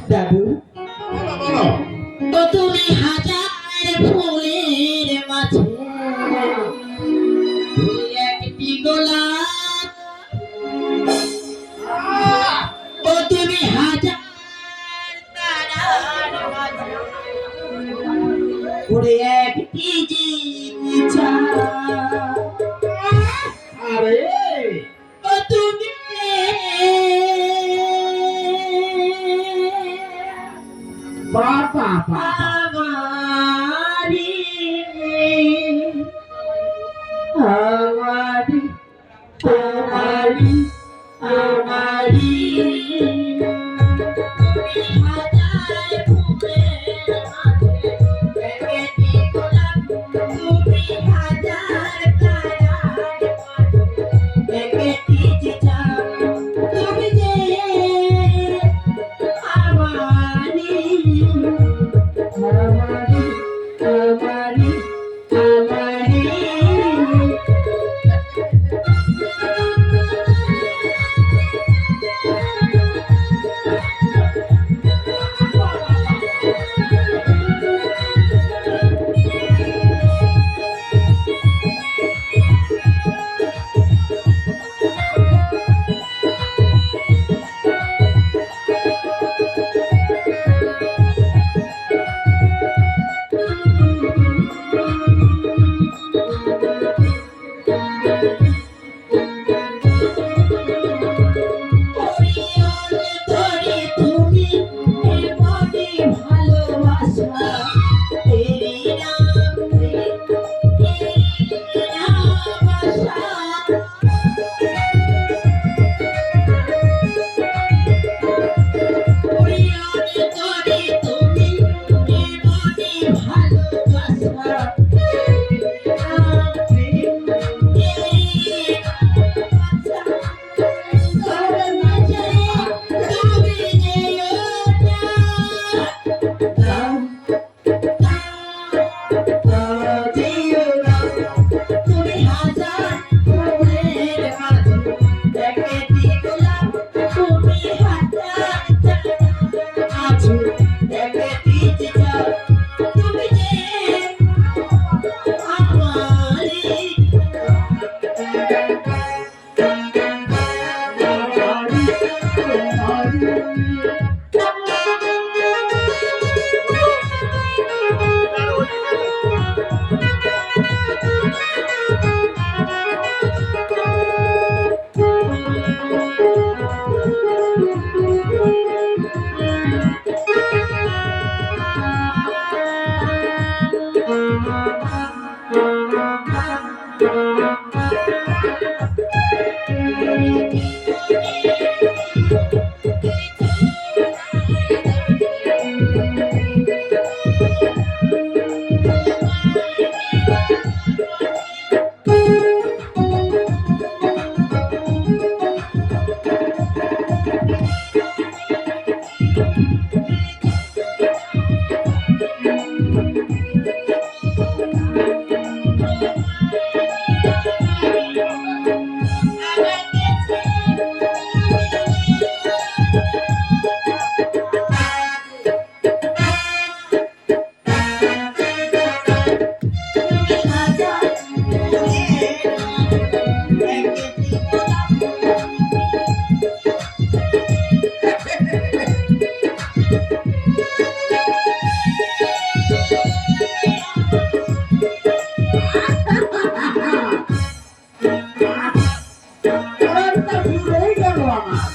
দাদু বলো তো তুমি হাজার ফুলের মাঝে দুই একটি গোলাপ ও তুমি হাজার তারার মাঝে ওরে একটি আরে ও তুমি বাবা আমারি আমারি তোমারি আমারি হাজার ফুলের মাঝে একটি গোলাপ তুমি হাজার তারার মাঝে একটি চাঁদ তুমি যে আমারি আমারি আমারি আমারি ধরে তুমি এমনি ভালোবাসা তেরি নাম ভালোবাসা ধরে তুমি এমনি ভালোবাসা ওরা ভুল হয়ে গেল আমার